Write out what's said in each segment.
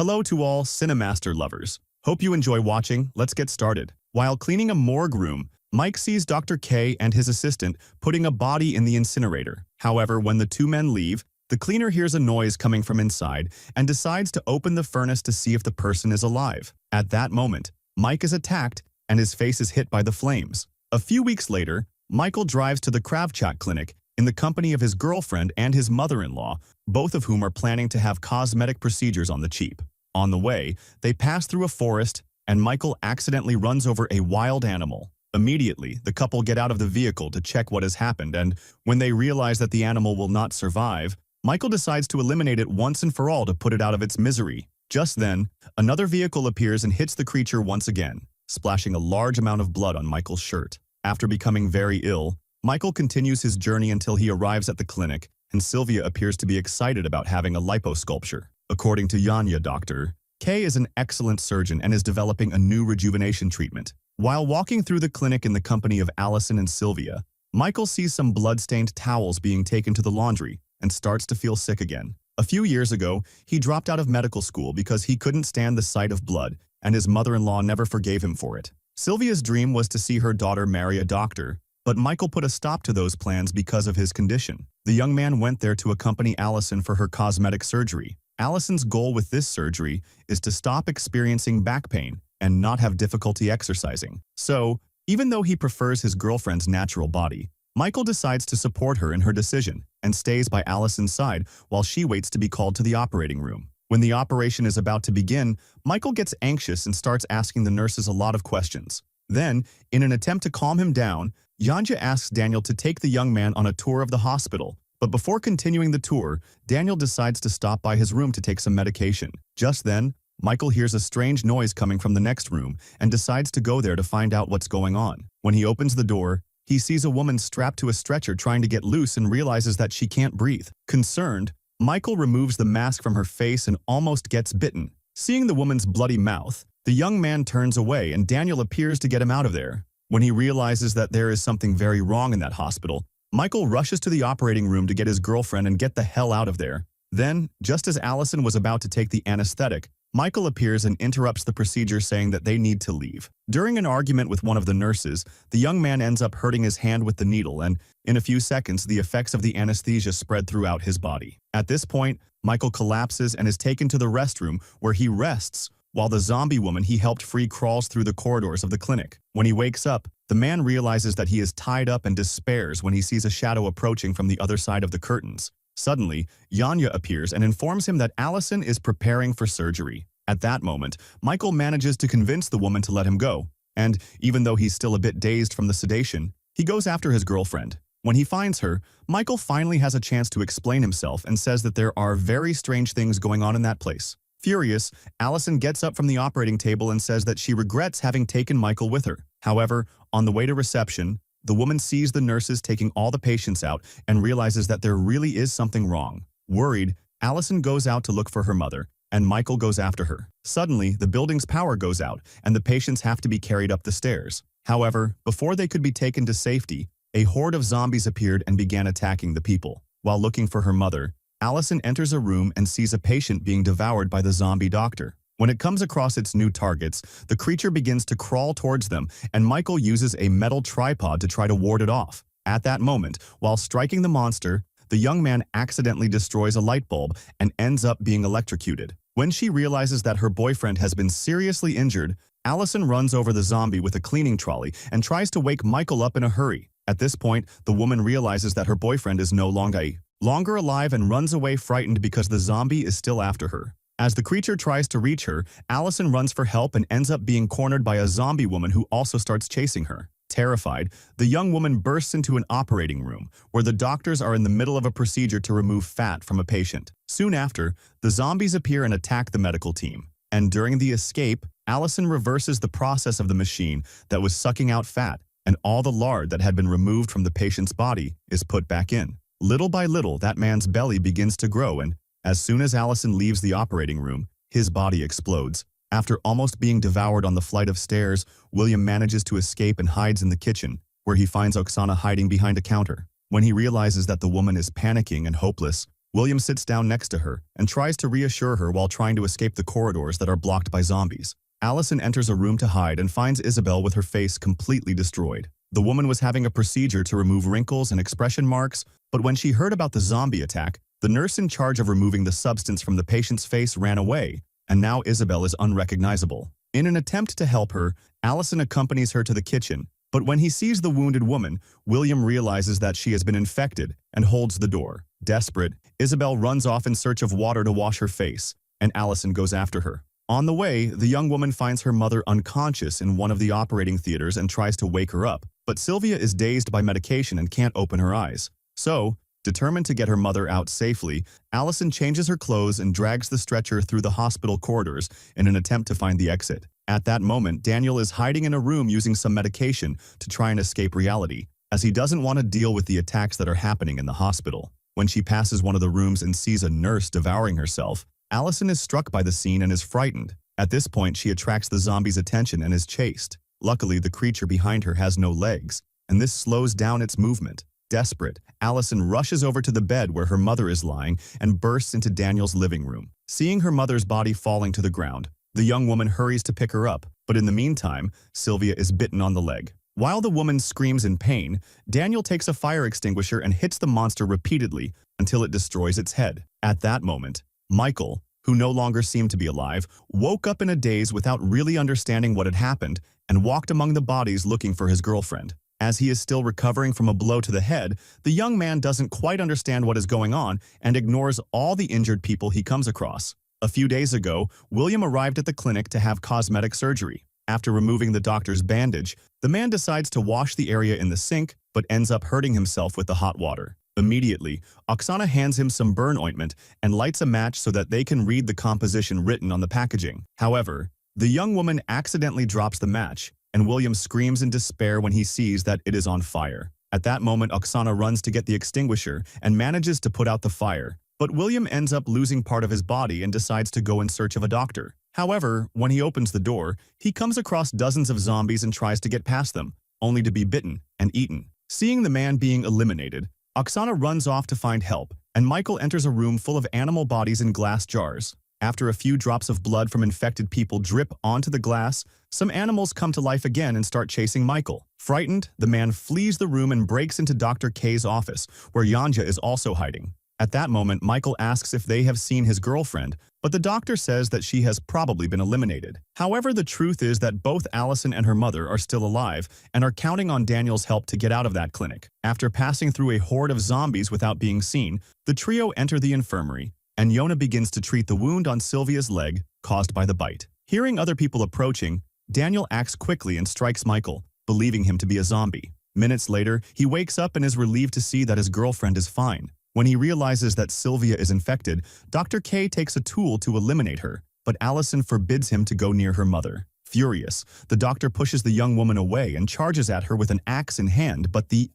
Hello to all CENIMASTER lovers. Hope you enjoy watching. Let's get started. While cleaning a morgue room, Mike sees Dr. K and his assistant putting a body in the incinerator. However, when the two men leave, the cleaner hears a noise coming from inside and decides to open the furnace to see if the person is alive. At that moment, Mike is attacked and his face is hit by the flames. A few weeks later, Michael drives to the Kravchuk clinic in the company of his girlfriend and his mother-in-law, both of whom are planning to have cosmetic procedures on the cheap. On the way, they pass through a forest and Michael accidentally runs over a wild animal. Immediately, the couple get out of the vehicle to check what has happened, and when they realize that the animal will not survive, Michael decides to eliminate it once and for all to put it out of its misery. Just then, another vehicle appears and hits the creature once again, splashing a large amount of blood on Michael's shirt. After becoming very ill, Michael continues his journey until he arrives at the clinic, and Sylvia appears to be excited about having a liposculpture. According to Yanya, Dr. K is an excellent surgeon and is developing a new rejuvenation treatment. While walking through the clinic in the company of Allison and Sylvia, Michael sees some blood-stained towels being taken to the laundry and starts to feel sick again. A few years ago, he dropped out of medical school because he couldn't stand the sight of blood, and his mother-in-law never forgave him for it. Sylvia's dream was to see her daughter marry a doctor, but Michael put a stop to those plans because of his condition. The young man went there to accompany Allison for her cosmetic surgery. Allison's goal with this surgery is to stop experiencing back pain and not have difficulty exercising. So, even though he prefers his girlfriend's natural body, Michael decides to support her in her decision and stays by Allison's side while she waits to be called to the operating room. When the operation is about to begin, Michael gets anxious and starts asking the nurses a lot of questions. Then, in an attempt to calm him down, Yanja asks Daniel to take the young man on a tour of the hospital. But before continuing the tour, Daniel decides to stop by his room to take some medication. Just then, Michael hears a strange noise coming from the next room and decides to go there to find out what's going on. When he opens the door, he sees a woman strapped to a stretcher trying to get loose and realizes that she can't breathe. Concerned, Michael removes the mask from her face and almost gets bitten. Seeing the woman's bloody mouth, the young man turns away and Daniel appears to get him out of there. When he realizes that there is something very wrong in that hospital, Michael rushes to the operating room to get his girlfriend and get the hell out of there. Then, just as Allison was about to take the anesthetic, Michael appears and interrupts the procedure saying that they need to leave. During an argument with one of the nurses, the young man ends up hurting his hand with the needle and, in a few seconds, the effects of the anesthesia spread throughout his body. At this point, Michael collapses and is taken to the restroom where he rests, while the zombie woman he helped free crawls through the corridors of the clinic. When he wakes up, the man realizes that he is tied up and despairs when he sees a shadow approaching from the other side of the curtains. Suddenly, Yanya appears and informs him that Allison is preparing for surgery. At that moment, Michael manages to convince the woman to let him go, and even though he's still a bit dazed from the sedation, he goes after his girlfriend. When he finds her, Michael finally has a chance to explain himself and says that there are very strange things going on in that place. Furious, Allison gets up from the operating table and says that she regrets having taken Michael with her. However, on the way to reception, the woman sees the nurses taking all the patients out and realizes that there really is something wrong. Worried, Allison goes out to look for her mother, and Michael goes after her. Suddenly, the building's power goes out, and the patients have to be carried up the stairs. However, before they could be taken to safety, a horde of zombies appeared and began attacking the people. While looking for her mother, Allison enters a room and sees a patient being devoured by the zombie doctor. When it comes across its new targets, the creature begins to crawl towards them, and Michael uses a metal tripod to try to ward it off. At that moment, while striking the monster, the young man accidentally destroys a light bulb and ends up being electrocuted. When she realizes that her boyfriend has been seriously injured, Allison runs over the zombie with a cleaning trolley and tries to wake Michael up in a hurry. At this point, the woman realizes that her boyfriend is no longer alive and runs away frightened because the zombie is still after her. As the creature tries to reach her, Allison runs for help and ends up being cornered by a zombie woman who also starts chasing her. Terrified, the young woman bursts into an operating room, where the doctors are in the middle of a procedure to remove fat from a patient. Soon after, the zombies appear and attack the medical team. And during the escape, Allison reverses the process of the machine that was sucking out fat, and all the lard that had been removed from the patient's body is put back in. Little by little, that man's belly begins to grow, and as soon as Allison leaves the operating room, his body explodes. After almost being devoured on the flight of stairs, William manages to escape and hides in the kitchen, where he finds Oksana hiding behind a counter. When he realizes that the woman is panicking and hopeless, William sits down next to her and tries to reassure her while trying to escape the corridors that are blocked by zombies. Allison enters a room to hide and finds Isabel with her face completely destroyed. The woman was having a procedure to remove wrinkles and expression marks, but when she heard about the zombie attack, the nurse in charge of removing the substance from the patient's face ran away, and now Isabel is unrecognizable. In an attempt to help her, Allison accompanies her to the kitchen, but when he sees the wounded woman, William realizes that she has been infected and holds the door. Desperate, Isabel runs off in search of water to wash her face, and Allison goes after her. On the way, the young woman finds her mother unconscious in one of the operating theaters and tries to wake her up, but Sylvia is dazed by medication and can't open her eyes. So, determined to get her mother out safely, Allison changes her clothes and drags the stretcher through the hospital corridors in an attempt to find the exit. At that moment, Daniel is hiding in a room using some medication to try and escape reality, as he doesn't want to deal with the attacks that are happening in the hospital. When she passes one of the rooms and sees a nurse devouring herself, Allison is struck by the scene and is frightened. At this point, she attracts the zombie's attention and is chased. Luckily, the creature behind her has no legs, and this slows down its movement. Desperate, Allison rushes over to the bed where her mother is lying and bursts into Daniel's living room. Seeing her mother's body falling to the ground, the young woman hurries to pick her up, but in the meantime, Sylvia is bitten on the leg. While the woman screams in pain, Daniel takes a fire extinguisher and hits the monster repeatedly until it destroys its head. At that moment, Michael, who no longer seemed to be alive, woke up in a daze without really understanding what had happened and walked among the bodies looking for his girlfriend. As he is still recovering from a blow to the head, the young man doesn't quite understand what is going on and ignores all the injured people he comes across. A few days ago, William arrived at the clinic to have cosmetic surgery. After removing the doctor's bandage, the man decides to wash the area in the sink, but ends up hurting himself with the hot water. Immediately, Oksana hands him some burn ointment and lights a match so that they can read the composition written on the packaging. However, the young woman accidentally drops the match, and William screams in despair when he sees that it is on fire. At that moment, Oksana runs to get the extinguisher and manages to put out the fire, but William ends up losing part of his body and decides to go in search of a doctor. However, when he opens the door, he comes across dozens of zombies and tries to get past them, only to be bitten and eaten. Seeing the man being eliminated, Oksana runs off to find help, and Michael enters a room full of animal bodies in glass jars. After a few drops of blood from infected people drip onto the glass, some animals come to life again and start chasing Michael. Frightened, the man flees the room and breaks into Dr. K's office, where Yanja is also hiding. At that moment, Michael asks if they have seen his girlfriend, but the doctor says that she has probably been eliminated. However, the truth is that both Allison and her mother are still alive and are counting on Daniel's help to get out of that clinic. After passing through a horde of zombies without being seen, the trio enter the infirmary, and Yona begins to treat the wound on Sylvia's leg caused by the bite. Hearing other people approaching, Daniel acts quickly and strikes Michael, believing him to be a zombie. Minutes later, he wakes up and is relieved to see that his girlfriend is fine. When he realizes that Sylvia is infected, Dr. K takes a tool to eliminate her, but Allison forbids him to go near her mother. Furious, the doctor pushes the young woman away and charges at her with an axe in hand, but the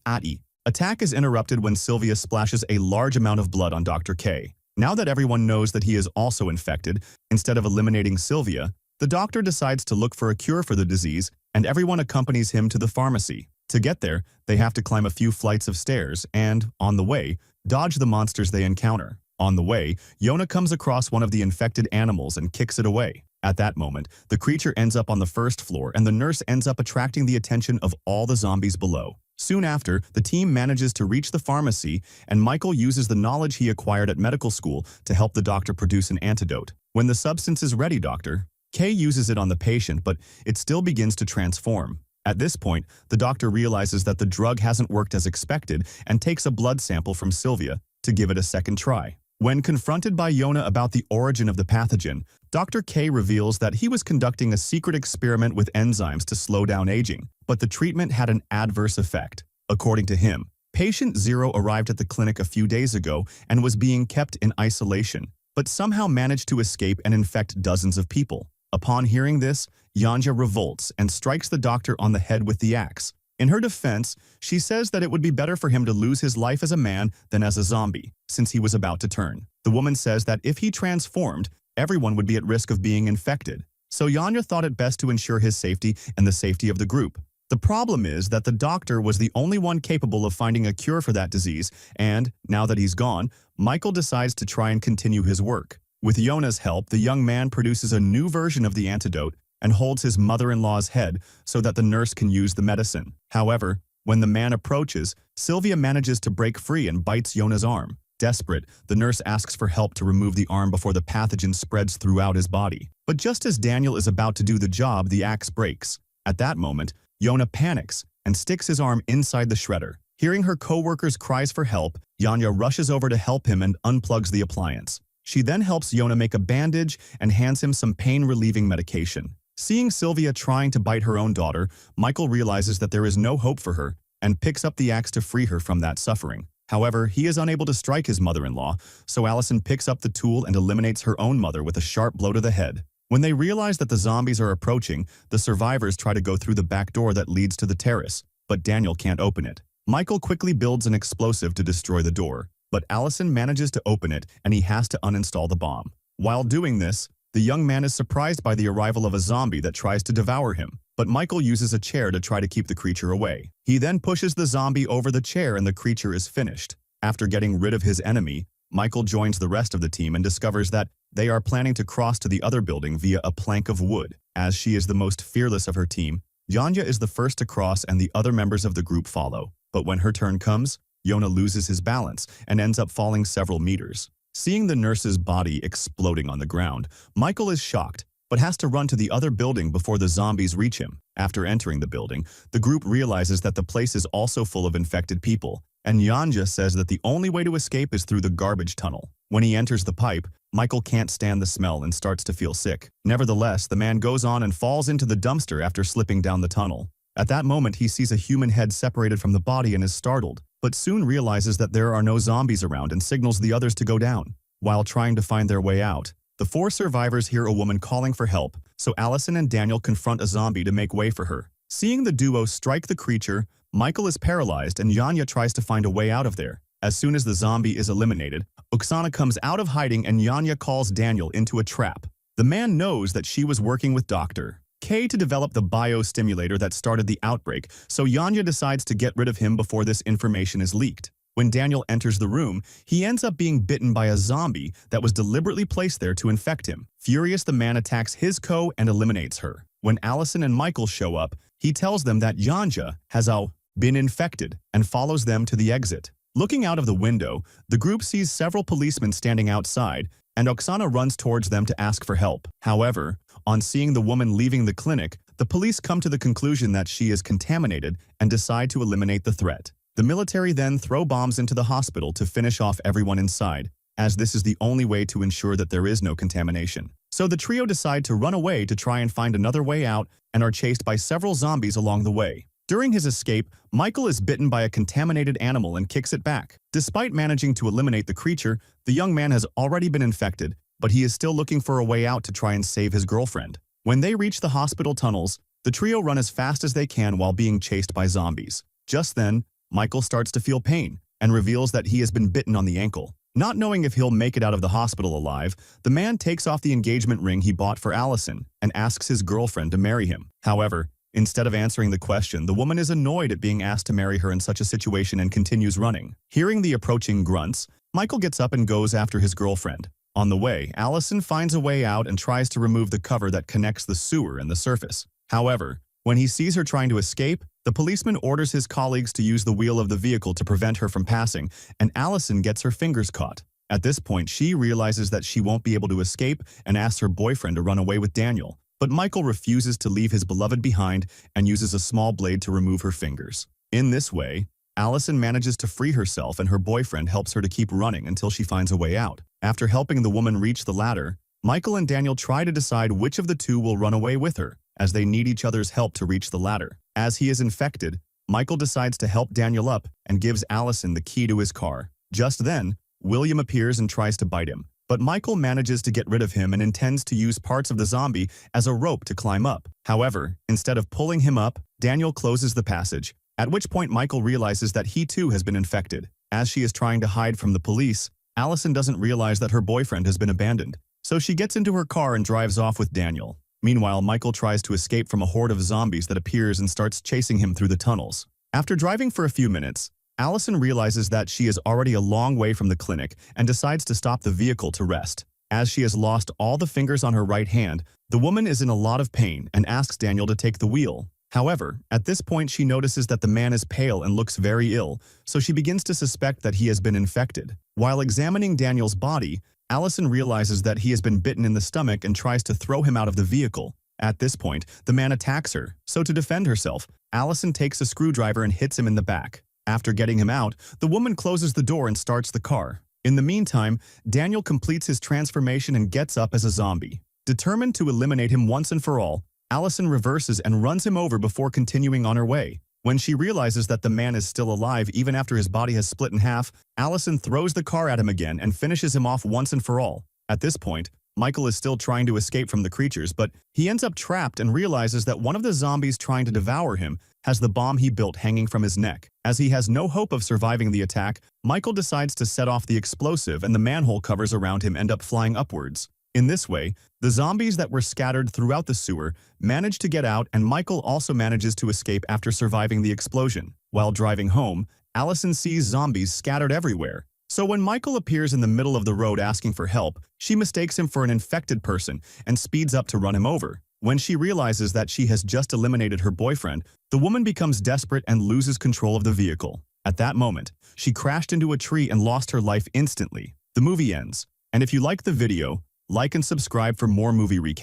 attack is interrupted when Sylvia splashes a large amount of blood on Dr. K. Now that everyone knows that he is also infected, instead of eliminating Sylvia, the doctor decides to look for a cure for the disease, and everyone accompanies him to the pharmacy. To get there, they have to climb a few flights of stairs and, on the way, dodge the monsters they encounter. On the way, Yona comes across one of the infected animals and kicks it away. At that moment, the creature ends up on the first floor and the nurse ends up attracting the attention of all the zombies below. Soon after, the team manages to reach the pharmacy and Michael uses the knowledge he acquired at medical school to help the doctor produce an antidote. When the substance is ready, Dr. K uses it on the patient, but it still begins to transform. At this point, the doctor realizes that the drug hasn't worked as expected and takes a blood sample from Sylvia to give it a second try. When confronted by Yona about the origin of the pathogen, Dr. K reveals that he was conducting a secret experiment with enzymes to slow down aging, but the treatment had an adverse effect. According to him, patient 0 arrived at the clinic a few days ago and was being kept in isolation, but somehow managed to escape and infect dozens of people. Upon hearing this, Yanja revolts and strikes the doctor on the head with the axe. In her defense, she says that it would be better for him to lose his life as a man than as a zombie, since he was about to turn. The woman says that if he transformed, everyone would be at risk of being infected. So Yanja thought it best to ensure his safety and the safety of the group. The problem is that the doctor was the only one capable of finding a cure for that disease, and, now that he's gone, Michael decides to try and continue his work. With Yona's help, the young man produces a new version of the antidote and holds his mother-in-law's head so that the nurse can use the medicine. However, when the man approaches, Sylvia manages to break free and bites Yona's arm. Desperate, the nurse asks for help to remove the arm before the pathogen spreads throughout his body. But just as Daniel is about to do the job, the axe breaks. At that moment, Yona panics and sticks his arm inside the shredder. Hearing her co-worker's cries for help, Yanya rushes over to help him and unplugs the appliance. She then helps Yona make a bandage and hands him some pain-relieving medication. Seeing Sylvia trying to bite her own daughter, Michael realizes that there is no hope for her and picks up the axe to free her from that suffering. However, he is unable to strike his mother-in-law, so Allison picks up the tool and eliminates her own mother with a sharp blow to the head. When they realize that the zombies are approaching, the survivors try to go through the back door that leads to the terrace, but Daniel can't open it. Michael quickly builds an explosive to destroy the door, but Allison manages to open it and he has to uninstall the bomb. While doing this, the young man is surprised by the arrival of a zombie that tries to devour him, but Michael uses a chair to try to keep the creature away. He then pushes the zombie over the chair and the creature is finished. After getting rid of his enemy, Michael joins the rest of the team and discovers that they are planning to cross to the other building via a plank of wood. As she is the most fearless of her team, Yanya is the first to cross and the other members of the group follow. But when her turn comes, Yona loses his balance and ends up falling several meters. Seeing the nurse's body exploding on the ground, Michael is shocked, but has to run to the other building before the zombies reach him. After entering the building, the group realizes that the place is also full of infected people, and Yanja says that the only way to escape is through the garbage tunnel. When he enters the pipe, Michael can't stand the smell and starts to feel sick. Nevertheless, the man goes on and falls into the dumpster after slipping down the tunnel. At that moment, he sees a human head separated from the body and is startled, but soon realizes that there are no zombies around and signals the others to go down. While trying to find their way out, the 4 survivors hear a woman calling for help, so Allison and Daniel confront a zombie to make way for her. Seeing the duo strike the creature, Michael is paralyzed and Yanya tries to find a way out of there. As soon as the zombie is eliminated, Oksana comes out of hiding and Yanya calls Daniel into a trap. The man knows that she was working with Dr. K to develop the biostimulator that started the outbreak, so Yanya decides to get rid of him before this information is leaked. When Daniel enters the room, he ends up being bitten by a zombie that was deliberately placed there to infect him. Furious, the man attacks his co and eliminates her. When Allison and Michael show up, he tells them that Yanja has been infected and follows them to the exit. Looking out of the window, the group sees several policemen standing outside, and Oksana runs towards them to ask for help. However, on seeing the woman leaving the clinic, the police come to the conclusion that she is contaminated and decide to eliminate the threat. The military then throw bombs into the hospital to finish off everyone inside, as this is the only way to ensure that there is no contamination. So the trio decide to run away to try and find another way out and are chased by several zombies along the way. During his escape, Michael is bitten by a contaminated animal and kicks it back. Despite managing to eliminate the creature, the young man has already been infected, but he is still looking for a way out to try and save his girlfriend. When they reach the hospital tunnels, the trio run as fast as they can while being chased by zombies. Just then, Michael starts to feel pain and reveals that he has been bitten on the ankle. Not knowing if he'll make it out of the hospital alive, the man takes off the engagement ring he bought for Allison and asks his girlfriend to marry him. However, instead of answering the question, the woman is annoyed at being asked to marry her in such a situation and continues running. Hearing the approaching grunts, Michael gets up and goes after his girlfriend. On the way, Allison finds a way out and tries to remove the cover that connects the sewer and the surface. However, when he sees her trying to escape, the policeman orders his colleagues to use the wheel of the vehicle to prevent her from passing, and Allison gets her fingers caught. At this point, she realizes that she won't be able to escape and asks her boyfriend to run away with Daniel. But Michael refuses to leave his beloved behind and uses a small blade to remove her fingers. In this way, Allison manages to free herself and her boyfriend helps her to keep running until she finds a way out. After helping the woman reach the ladder, Michael and Daniel try to decide which of the two will run away with her, as they need each other's help to reach the ladder. As he is infected, Michael decides to help Daniel up and gives Allison the key to his car. Just then, William appears and tries to bite him, but Michael manages to get rid of him and intends to use parts of the zombie as a rope to climb up. However, instead of pulling him up, Daniel closes the passage, at which point Michael realizes that he too has been infected. As she is trying to hide from the police, Allison doesn't realize that her boyfriend has been abandoned, so she gets into her car and drives off with Daniel. Meanwhile, Michael tries to escape from a horde of zombies that appears and starts chasing him through the tunnels. After driving for a few minutes, Allison realizes that she is already a long way from the clinic and decides to stop the vehicle to rest. As she has lost all the fingers on her right hand, the woman is in a lot of pain and asks Daniel to take the wheel. However, at this point she notices that the man is pale and looks very ill, so she begins to suspect that he has been infected. While examining Daniel's body, Allison realizes that he has been bitten in the stomach and tries to throw him out of the vehicle. At this point, the man attacks her, so to defend herself, Allison takes a screwdriver and hits him in the back. After getting him out, the woman closes the door and starts the car. In the meantime, Daniel completes his transformation and gets up as a zombie. Determined to eliminate him once and for all, Allison reverses and runs him over before continuing on her way. When she realizes that the man is still alive even after his body has split in half, Allison throws the car at him again and finishes him off once and for all. At this point, Michael is still trying to escape from the creatures, but he ends up trapped and realizes that one of the zombies trying to devour him has the bomb he built hanging from his neck. As he has no hope of surviving the attack, Michael decides to set off the explosive and the manhole covers around him end up flying upwards. In this way, the zombies that were scattered throughout the sewer manage to get out, and Michael also manages to escape after surviving the explosion. While driving home, Allison sees zombies scattered everywhere. So when Michael appears in the middle of the road asking for help, she mistakes him for an infected person and speeds up to run him over. When she realizes that she has just eliminated her boyfriend, the woman becomes desperate and loses control of the vehicle. At that moment, she crashed into a tree and lost her life instantly. The movie ends. And if you like the video, like and subscribe for more movie recaps.